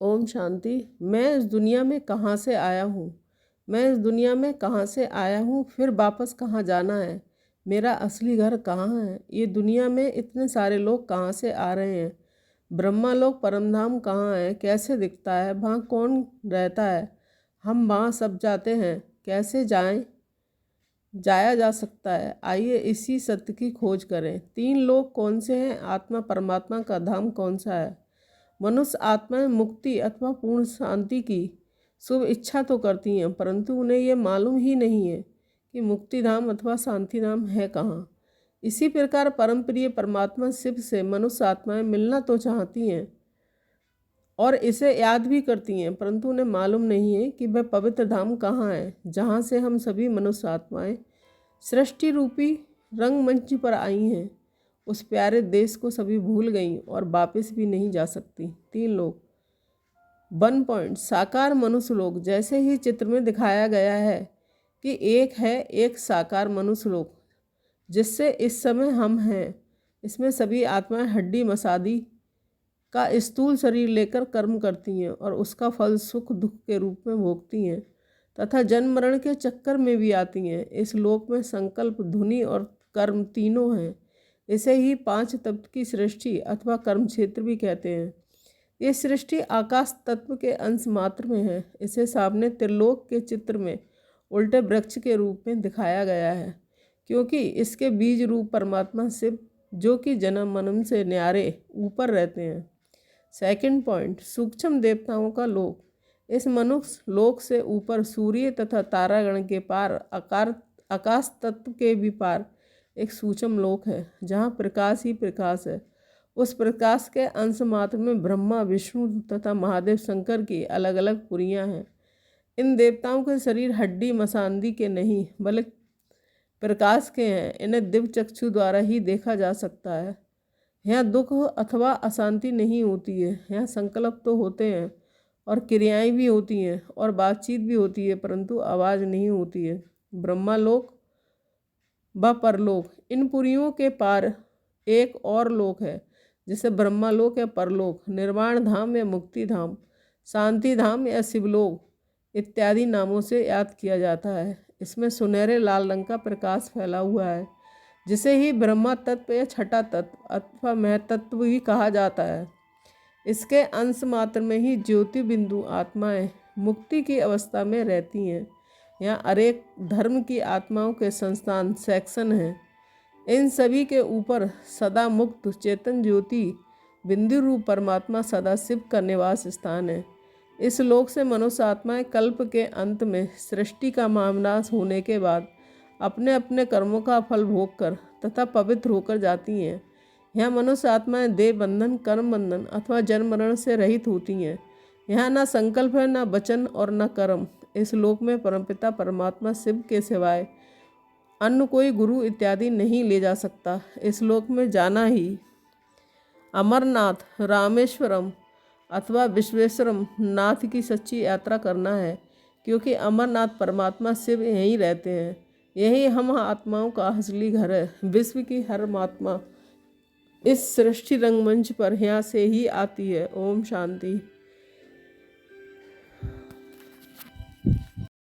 ओम शांति। मैं इस दुनिया में कहाँ से आया हूँ? मैं इस दुनिया में कहाँ से आया हूँ, फिर वापस कहाँ जाना है? मेरा असली घर कहाँ है? ये दुनिया में इतने सारे लोग कहाँ से आ रहे हैं? ब्रह्मा लोक परमधाम कहाँ है? कैसे दिखता है? वहाँ कौन रहता है? हम वहाँ सब जाते हैं, कैसे जाया जा सकता है? आइए इसी सत्य की खोज करें। तीन लोक कौन से हैं? आत्मा परमात्मा का धाम कौन सा है? मनुष्य आत्माएं मुक्ति अथवा पूर्ण शांति की शुभ इच्छा तो करती हैं, परंतु उन्हें यह मालूम ही नहीं है कि मुक्ति धाम अथवा शांति धाम है कहाँ। इसी प्रकार परम प्रिय परमात्मा शिव से मनुष्य आत्माएं मिलना तो चाहती हैं और इसे याद भी करती हैं, परंतु उन्हें मालूम नहीं है कि वह पवित्र धाम कहाँ है, जहाँ से हम सभी मनुष्य आत्माएं सृष्टि रूपी रंगमंच पर आई हैं। उस प्यारे देश को सभी भूल गईं और वापस भी नहीं जा सकती। तीन लोग 1 पॉइंट साकार मनुष्य लोक। जैसे ही चित्र में दिखाया गया है कि एक है एक साकार मनुष्य लोक जिससे इस समय हम हैं, इसमें सभी आत्माएं हड्डी मसादी का स्थूल शरीर लेकर कर्म करती हैं और उसका फल सुख दुख के रूप में भोगती हैं तथा जन्म मरण के चक्कर में भी आती हैं। इस लोक में संकल्प, ध्वनि और कर्म तीनों हैं। इसे ही 5 तत्व की सृष्टि अथवा कर्म क्षेत्र भी कहते हैं। ये सृष्टि आकाश तत्व के अंश मात्र में है। इसे सामने त्रिलोक के चित्र में उल्टे वृक्ष के रूप में दिखाया गया है, क्योंकि इसके बीज रूप परमात्मा शिव, जो कि जन्म मरण से न्यारे ऊपर रहते हैं। 2 पॉइंट सूक्ष्म देवताओं का लोक। इस मनुष्य लोक से ऊपर सूर्य तथा तारागण के पार आकाश तत्व के भी पार एक सूक्ष्म लोक है, जहाँ प्रकाश ही प्रकाश है। उस प्रकाश के अंश मात्र में ब्रह्मा, विष्णु तथा महादेव शंकर की अलग अलग पुरियाँ हैं। इन देवताओं के शरीर हड्डी मसांदी के नहीं बल्कि प्रकाश के हैं। इन्हें दिव्य चक्षु द्वारा ही देखा जा सकता है। यहाँ दुख अथवा अशांति नहीं होती है। यहाँ संकल्प तो होते हैं और क्रियाएं भी होती हैं और बातचीत भी होती है, परंतु आवाज़ नहीं होती है। ब्रह्मालोक व परलोक, इन पुरियों के पार एक और लोक है जिसे ब्रह्मालोक या परलोक, निर्वाण धाम या मुक्ति धाम, शांति धाम या शिवलोक इत्यादि नामों से याद किया जाता है। इसमें सुनहरे लाल रंग का प्रकाश फैला हुआ है, जिसे ही ब्रह्मा तत्व या छठा तत्व अथवा महतत्व भी कहा जाता है। इसके अंश मात्र में ही ज्योति बिंदु आत्माएं मुक्ति की अवस्था में रहती हैं। यहाँ अनेक धर्म की आत्माओं के संस्थान सेक्शन हैं। इन सभी के ऊपर सदा मुक्त चेतन ज्योति बिंदु रूप परमात्मा सदाशिव का निवास स्थान है। इस लोक से मनुष्य आत्माएं कल्प के अंत में सृष्टि का महाविनाश होने के बाद अपने अपने कर्मों का फल भोग कर तथा पवित्र होकर जाती हैं। यहाँ मनुष्य आत्माएं देह बंधन, कर्म बंधन अथवा जन्म मरण से रहित होती हैं। यहाँ न संकल्प है, न वचन और न कर्म। इस लोक में परमपिता परमात्मा शिव के सिवाय अन्य कोई गुरु इत्यादि नहीं ले जा सकता। इस लोक में जाना ही अमरनाथ, रामेश्वरम अथवा विश्वेश्वरम नाथ की सच्ची यात्रा करना है, क्योंकि अमरनाथ परमात्मा शिव यहीं रहते हैं। यही हम आत्माओं का असली घर है। विश्व की हर आत्मा इस सृष्टि रंगमंच पर यहाँ से ही आती है। ओम शांति।